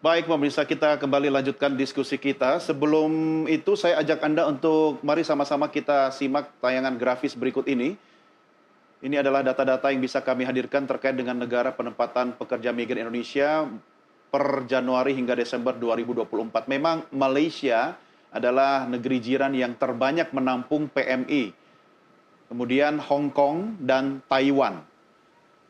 Baik, pemirsa, kita kembali lanjutkan diskusi kita. Sebelum itu, saya ajak Anda untuk mari sama-sama kita simak tayangan grafis berikut ini. Ini adalah data-data yang bisa kami hadirkan terkait dengan negara penempatan pekerja migran Indonesia per Januari hingga Desember 2024. Memang Malaysia adalah negeri jiran yang terbanyak menampung PMI. Kemudian Hong Kong dan Taiwan.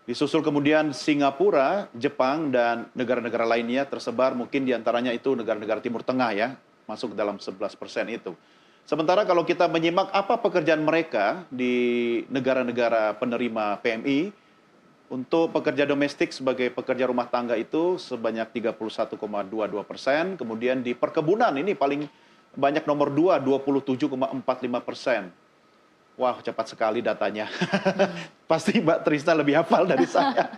Disusul kemudian Singapura, Jepang, dan negara-negara lainnya tersebar mungkin diantaranya itu negara-negara Timur Tengah ya, masuk dalam 11% itu. Sementara kalau kita menyimak apa pekerjaan mereka di negara-negara penerima PMI, untuk pekerja domestik sebagai pekerja rumah tangga itu sebanyak 31,22%, kemudian di perkebunan ini paling banyak nomor 2, 27,45%. Wah, cepat sekali datanya. Pasti Mbak Trisna lebih hafal dari saya.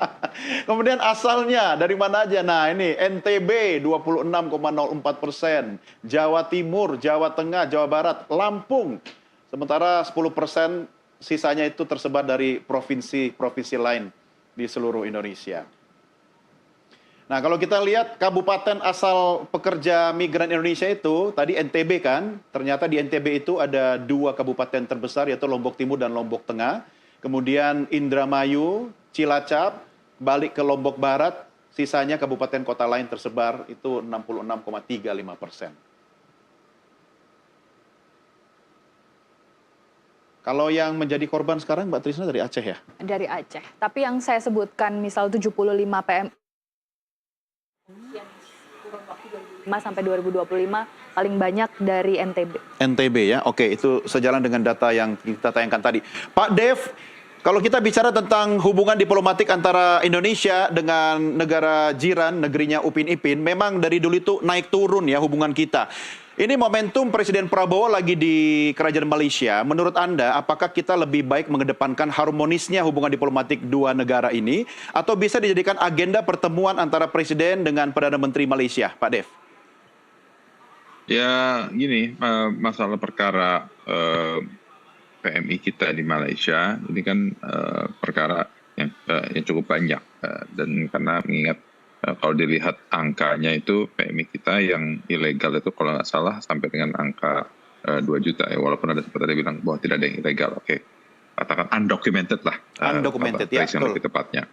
Kemudian asalnya dari mana aja? Nah, ini NTB 26,04%, Jawa Timur, Jawa Tengah, Jawa Barat, Lampung. Sementara 10% sisanya itu tersebar dari provinsi-provinsi lain di seluruh Indonesia. Nah, kalau kita lihat kabupaten asal pekerja migran Indonesia itu, tadi NTB kan, ternyata di NTB itu ada 2 kabupaten terbesar, yaitu Lombok Timur dan Lombok Tengah. Kemudian Indramayu, Cilacap, balik ke Lombok Barat, sisanya kabupaten kota lain tersebar, itu 66,35%. Kalau yang menjadi korban sekarang, Mbak Trisna dari Aceh ya? Dari Aceh. Tapi yang saya sebutkan misal 75 PMI, yang kurun waktu 2005 sampai 2025 paling banyak dari NTB. NTB ya, oke, itu sejalan dengan data yang kita tayangkan tadi. Pak Dev, kalau kita bicara tentang hubungan diplomatik antara Indonesia dengan negara jiran, negerinya Upin Ipin, memang dari dulu itu naik turun ya hubungan kita. Ini momentum Presiden Prabowo lagi di Kerajaan Malaysia. Menurut Anda, apakah kita lebih baik mengedepankan harmonisnya hubungan diplomatik dua negara ini, atau bisa dijadikan agenda pertemuan antara Presiden dengan Perdana Menteri Malaysia, Pak Dev? Ya, gini, masalah perkara PMI kita di Malaysia ini kan perkara yang cukup banyak, dan karena mengingat kalau dilihat angkanya itu PMI kita yang ilegal itu kalau nggak salah sampai dengan angka 2 juta ya, walaupun ada sempat ada bilang bahwa tidak ada yang ilegal, oke. Katakan undocumented lah, Undocumented ya, yang lebih tepatnya.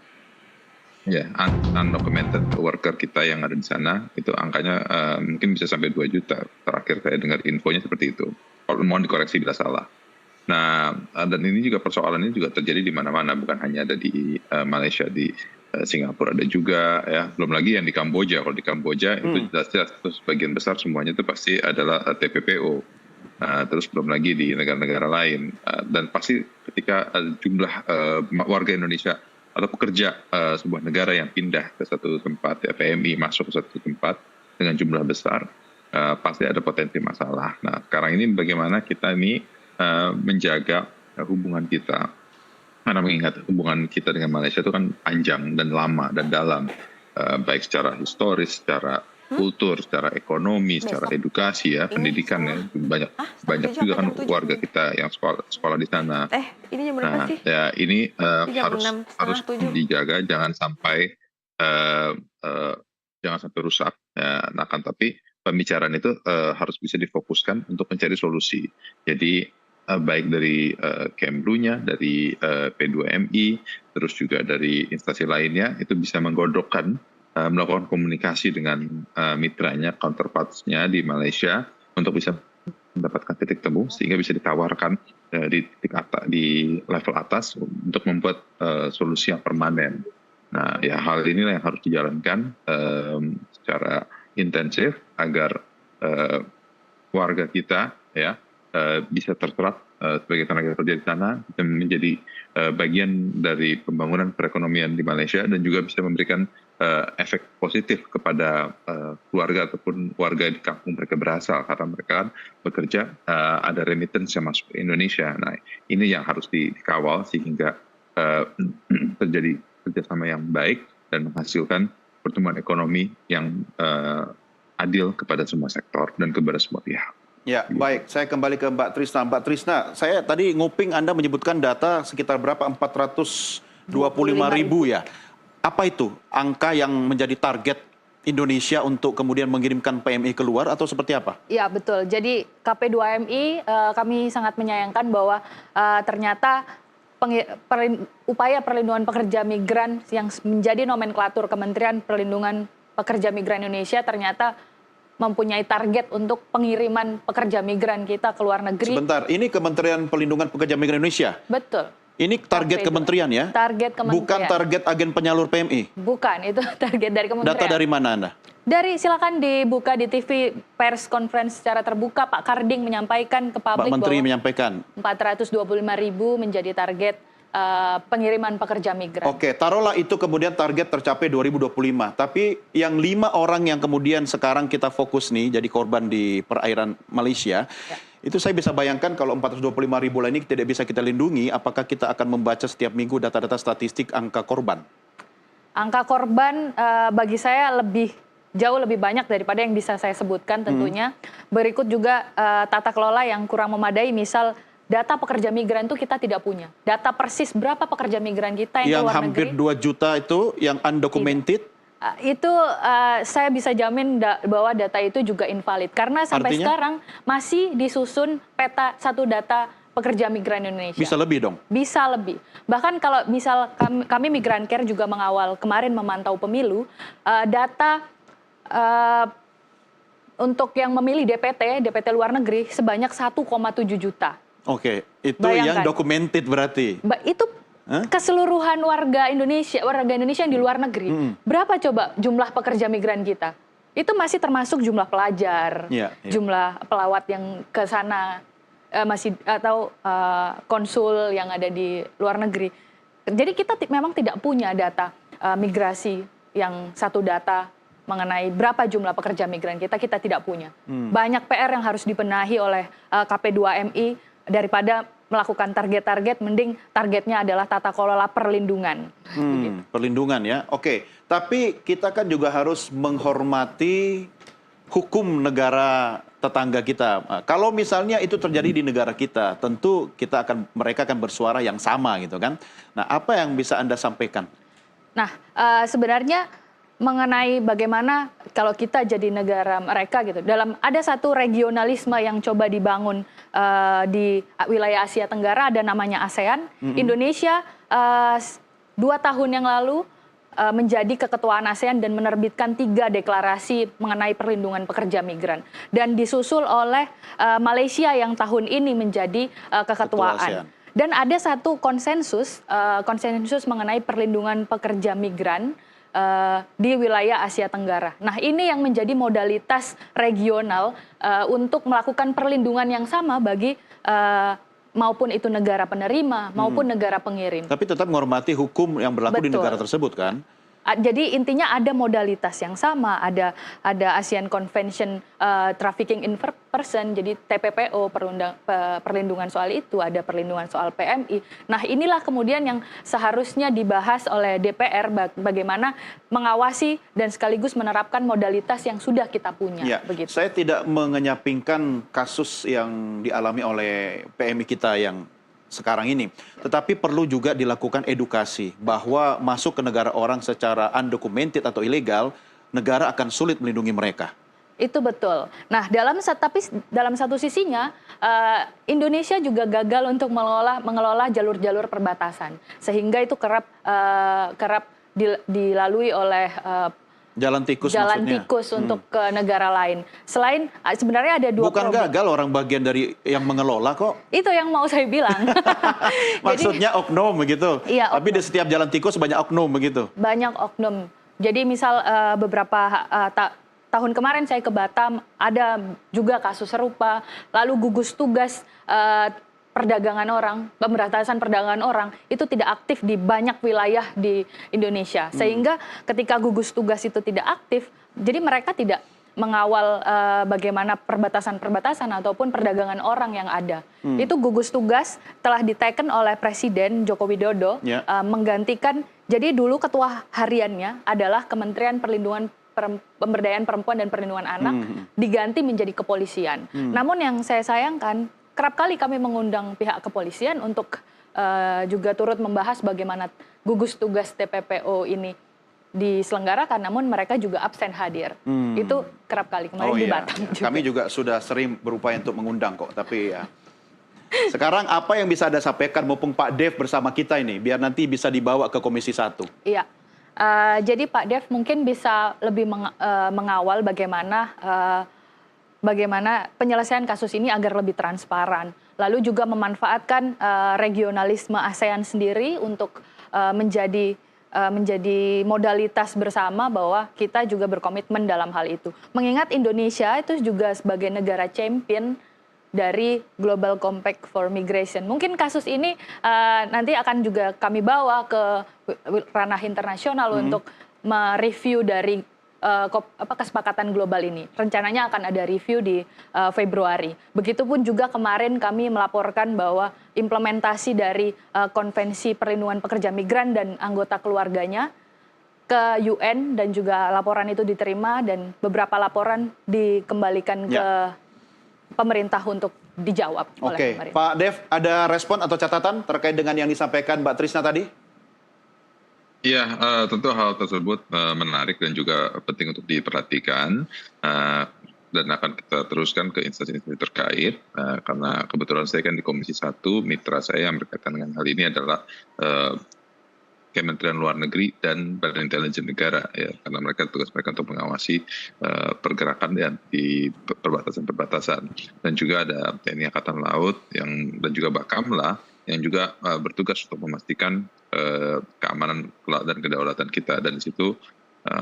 Ya, undocumented worker kita yang ada di sana, itu angkanya mungkin bisa sampai 2 juta. Terakhir saya dengar infonya seperti itu. Kalau mohon dikoreksi bila salah. Nah, dan ini juga persoalan ini juga terjadi di mana-mana, bukan hanya ada di Malaysia, di Singapura ada juga, ya. Belum lagi yang di Kamboja. Kalau di Kamboja itu jelas-jelas sebagian besar semuanya itu pasti adalah TPPO. Terus belum lagi di negara-negara lain. Dan pasti ketika jumlah warga Indonesia atau pekerja sebuah negara yang pindah ke satu tempat, ya, PMI masuk ke satu tempat dengan jumlah besar, pasti ada potensi masalah. Nah, sekarang ini bagaimana kita ini menjaga hubungan kita, karena mengingat hubungan kita dengan Malaysia itu kan panjang dan lama dan dalam, baik secara historis, secara kultur, secara ekonomi, secara edukasi ya, pendidikan ya, banyak juga kan warga kita yang sekolah di sana. Ini jam berapa sih? Ya ini harus dijaga, jangan sampai rusak. Ya, nah kan tapi pembicaraan itu harus bisa difokuskan untuk mencari solusi. Jadi baik dari Kemlunya, dari P2MI, terus juga dari instansi lainnya itu bisa menggodokkan, melakukan komunikasi dengan mitranya, counterparts-nya di Malaysia untuk bisa mendapatkan titik temu sehingga bisa ditawarkan di level atas untuk membuat solusi yang permanen. Nah, ya hal inilah yang harus dijalankan secara intensif agar warga kita ya bisa terserap sebagai tenaga kerja di sana dan menjadi bagian dari pembangunan perekonomian di Malaysia, dan juga bisa memberikan efek positif kepada keluarga ataupun warga di kampung mereka berasal, karena mereka kan bekerja, ada remittance yang masuk ke Indonesia. Nah, ini yang harus dikawal sehingga terjadi kerjasama yang baik dan menghasilkan pertumbuhan ekonomi yang adil kepada semua sektor dan kepada semua pihak. Ya, baik. Saya kembali ke Mbak Trisna. Mbak Trisna, saya tadi nguping Anda menyebutkan data sekitar berapa? 425.000 ya. Apa itu angka yang menjadi target Indonesia untuk kemudian mengirimkan PMI keluar atau seperti apa? Ya betul. Jadi KP2MI kami sangat menyayangkan bahwa ternyata upaya perlindungan pekerja migran yang menjadi nomenklatur Kementerian Perlindungan Pekerja Migran Indonesia ternyata mempunyai target untuk pengiriman pekerja migran kita ke luar negeri. Sebentar, ini Kementerian Perlindungan Pekerja Migran Indonesia? Betul. Ini target kementerian ya? Target kementerian. Bukan target agen penyalur PMI? Bukan, itu target dari kementerian. Data dari mana Anda? Silakan dibuka di TV pers conference secara terbuka, Pak Karding menyampaikan ke publik Pak Menteri bahwa menyampaikan. 425.000 menjadi target pengiriman pekerja migran. Oke, taruhlah itu kemudian target tercapai 2025. Tapi yang 5 orang yang kemudian sekarang kita fokus nih jadi korban di perairan Malaysia, itu saya bisa bayangkan kalau 425.000 ini tidak bisa kita lindungi, apakah kita akan membaca setiap minggu data-data statistik angka korban? Angka korban bagi saya jauh lebih banyak daripada yang bisa saya sebutkan tentunya. Berikut juga tata kelola yang kurang memadai, misal data pekerja migran itu kita tidak punya. Data persis berapa pekerja migran kita yang keluar negeri. Yang hampir 2 juta itu yang undocumented? Itu saya bisa jamin bahwa data itu juga invalid. Karena sampai sekarang masih disusun peta satu data pekerja migran Indonesia. Bisa lebih dong? Bisa lebih. Bahkan kalau misal kami Migran Care juga mengawal kemarin memantau pemilu, data untuk yang memilih DPT luar negeri sebanyak 1,7 juta. Oke, itu Bayangkan. yang documented berarti? Itu keseluruhan warga Indonesia yang di luar negeri. Berapa coba jumlah pekerja migran kita? Itu masih termasuk jumlah pelajar, jumlah pelawat yang ke sana, atau konsul yang ada di luar negeri. Jadi kita memang tidak punya data migrasi yang satu data mengenai berapa jumlah pekerja migran kita tidak punya. Banyak PR yang harus dibenahi oleh KP2MI daripada melakukan target-target, mending targetnya adalah tata kelola perlindungan. Perlindungan ya, oke. Tapi kita kan juga harus menghormati hukum negara tetangga kita. Kalau misalnya itu terjadi di negara kita, tentu mereka akan bersuara yang sama gitu kan. Nah, apa yang bisa Anda sampaikan? Nah, sebenarnya mengenai bagaimana kalau kita jadi negara mereka gitu. Ada satu regionalisme yang coba dibangun di wilayah Asia Tenggara, ada namanya ASEAN. Indonesia 2 tahun yang lalu menjadi keketuaan ASEAN dan menerbitkan 3 deklarasi mengenai perlindungan pekerja migran. Dan disusul oleh Malaysia yang tahun ini menjadi keketuaan. Dan ada satu konsensus mengenai perlindungan pekerja migran di wilayah Asia Tenggara. Nah, ini yang menjadi modalitas regional untuk melakukan perlindungan yang sama bagi maupun itu negara penerima maupun negara pengirim. Tapi tetap menghormati hukum yang berlaku di negara tersebut kan? Jadi intinya ada modalitas yang sama, ada ASEAN Convention Trafficking in Person, jadi TPPO, perlindungan soal itu, ada perlindungan soal PMI. Nah, inilah kemudian yang seharusnya dibahas oleh DPR bagaimana mengawasi dan sekaligus menerapkan modalitas yang sudah kita punya. Ya, begitu. Saya tidak mengenyampingkan kasus yang dialami oleh PMI kita yang sekarang ini. Tetapi perlu juga dilakukan edukasi bahwa masuk ke negara orang secara undocumented atau ilegal, negara akan sulit melindungi mereka. Itu betul. Nah, tapi dalam satu sisinya, Indonesia juga gagal untuk mengelola jalur-jalur perbatasan. Sehingga itu kerap dilalui oleh jalan tikus untuk ke negara lain. Sebenarnya ada 2 Bukan gagal orang bagian dari yang mengelola kok. Itu yang mau saya bilang. Maksudnya oknum begitu. Iya, Tapi di setiap jalan tikus banyak oknum begitu. Banyak oknum. Jadi misal beberapa tahun kemarin saya ke Batam, ada juga kasus serupa. Lalu gugus tugas pemberantasan perdagangan orang itu tidak aktif di banyak wilayah di Indonesia. Sehingga ketika gugus tugas itu tidak aktif, jadi mereka tidak mengawal bagaimana perbatasan-perbatasan ataupun perdagangan orang yang ada. Itu gugus tugas telah diteken oleh Presiden Joko Widodo menggantikan, jadi dulu ketua hariannya adalah Kementerian Pemberdayaan Perempuan dan Perlindungan Anak, diganti menjadi kepolisian. Namun yang saya sayangkan, kerap kali kami mengundang pihak kepolisian untuk juga turut membahas bagaimana gugus tugas TPPO ini diselenggarakan, namun mereka juga absen hadir. Itu kerap kali kemarin di Batam juga. Kami juga sudah sering berupaya untuk mengundang kok, tapi ya. Sekarang apa yang bisa Anda sampaikan mumpung Pak Dev bersama kita ini, biar nanti bisa dibawa ke Komisi 1? Iya, jadi Pak Dev mungkin bisa lebih mengawal bagaimana penyelesaian kasus ini agar lebih transparan. Lalu juga memanfaatkan regionalisme ASEAN sendiri untuk menjadi modalitas bersama bahwa kita juga berkomitmen dalam hal itu. Mengingat Indonesia itu juga sebagai negara champion dari Global Compact for Migration. Mungkin kasus ini nanti akan juga kami bawa ke ranah internasional untuk mereview dari kesepakatan global ini. Rencananya akan ada review di Februari. Begitupun juga kemarin kami melaporkan bahwa implementasi dari Konvensi Perlindungan Pekerja Migran dan anggota keluarganya ke UN, dan juga laporan itu diterima dan beberapa laporan dikembalikan ke pemerintah untuk dijawab oleh pemerintah. Pak Dev, ada respon atau catatan terkait dengan yang disampaikan Mbak Trisna tadi? Iya, tentu hal tersebut menarik dan juga penting untuk diperhatikan, dan akan kita teruskan ke instansi-instansi terkait, karena kebetulan saya kan di Komisi 1, mitra saya yang berkaitan dengan hal ini adalah Kementerian Luar Negeri dan Badan Intelijen Negara, ya, karena tugas mereka untuk mengawasi pergerakan ya, di perbatasan-perbatasan, dan juga ada TNI Angkatan Laut dan juga Bakamla yang juga bertugas untuk memastikan keamanan dan kedaulatan kita, dan di situ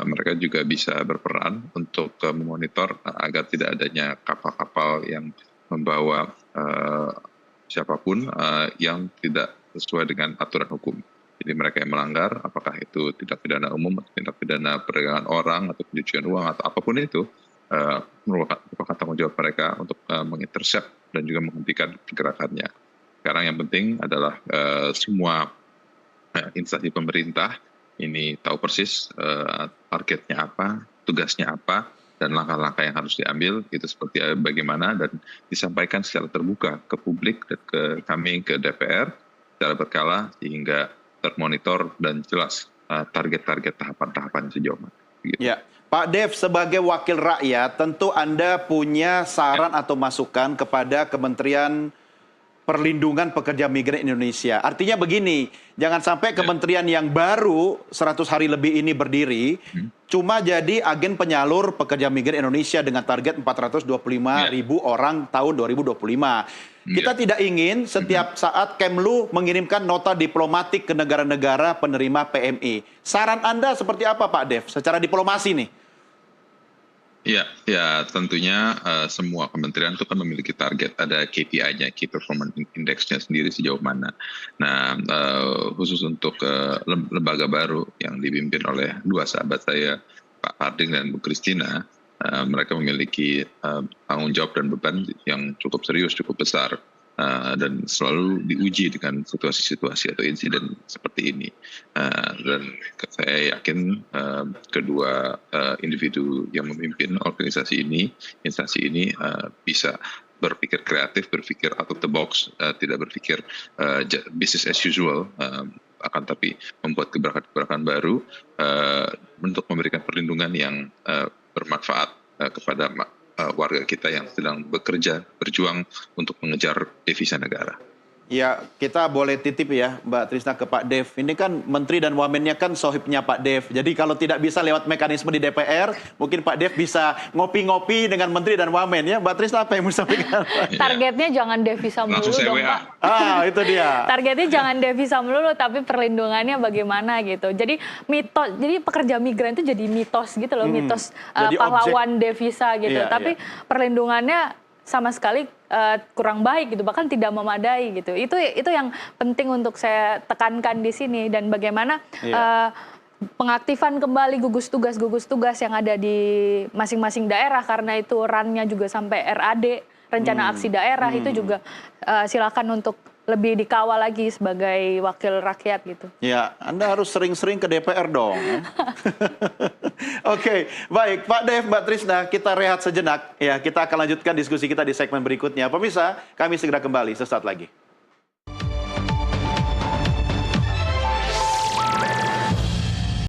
mereka juga bisa berperan untuk memonitor agar tidak adanya kapal-kapal yang membawa siapapun yang tidak sesuai dengan aturan hukum. Jadi mereka yang melanggar, apakah itu tindak pidana umum, atau tindak pidana perdagangan orang, atau pencucian uang, atau apapun itu, merupakan tanggung jawab mereka untuk mengintercept dan juga menghentikan pergerakannya. Sekarang yang penting adalah semua instansi pemerintah ini tahu persis targetnya apa, tugasnya apa, dan langkah-langkah yang harus diambil itu seperti bagaimana, dan disampaikan secara terbuka ke publik dan ke kami, ke DPR secara berkala sehingga termonitor dan jelas target-target tahapan-tahapan sejauh mana. Gitu. Ya, Pak Dev, sebagai wakil rakyat, tentu Anda punya saran atau masukan kepada Kementerian Perlindungan Pekerja Migran Indonesia. Artinya begini, jangan sampai kementerian yang baru 100 hari lebih ini berdiri, cuma jadi agen penyalur pekerja migran Indonesia dengan target 425.000 orang tahun 2025. Kita tidak ingin setiap saat Kemlu mengirimkan nota diplomatik ke negara-negara penerima PMI. Saran Anda seperti apa, Pak Dev, secara diplomasi nih? Ya, tentunya semua kementerian itu kan memiliki target, ada KPI-nya, Key Performance Index-nya sendiri sejauh mana. Nah, khusus untuk lembaga baru yang dipimpin oleh dua sahabat saya, Pak Harding dan Bu Christina, mereka memiliki tanggung jawab dan beban yang cukup serius, cukup besar, dan selalu diuji dengan situasi-situasi atau insiden seperti ini. Dan saya yakin kedua individu yang memimpin organisasi ini, instansi ini, bisa berpikir kreatif, berpikir out of the box, tidak berpikir business as usual, akan tapi membuat gebrakan-gebrakan baru untuk memberikan perlindungan yang bermanfaat kepada warga kita yang sedang bekerja, berjuang untuk mengejar devisa negara. Ya, kita boleh titip ya, Mbak Trisna, ke Pak Dev. Ini kan Menteri dan Wamennya kan sohibnya Pak Dev. Jadi kalau tidak bisa lewat mekanisme di DPR, mungkin Pak Dev bisa ngopi-ngopi dengan Menteri dan Wamen ya. Mbak Trisna, apa yang mau disampaikan? Targetnya jangan devisa melulu dong, Pak. Itu dia. Targetnya jangan devisa melulu, tapi perlindungannya bagaimana gitu. Jadi pekerja migran itu jadi mitos gitu loh, mitos pahlawan devisa gitu. Tapi perlindungannya sama sekali kurang baik gitu, bahkan tidak memadai gitu. Itu yang penting untuk saya tekankan di sini, dan bagaimana pengaktifan kembali gugus tugas yang ada di masing-masing daerah, karena itu rannya juga sampai RAD, rencana aksi daerah, itu juga silakan untuk lebih dikawal lagi sebagai wakil rakyat gitu. Ya, Anda harus sering-sering ke DPR dong. Oke, baik Pak Dev, Mbak Trisna, kita rehat sejenak. Ya, kita akan lanjutkan diskusi kita di segmen berikutnya. Pemirsa, kami segera kembali sesaat lagi.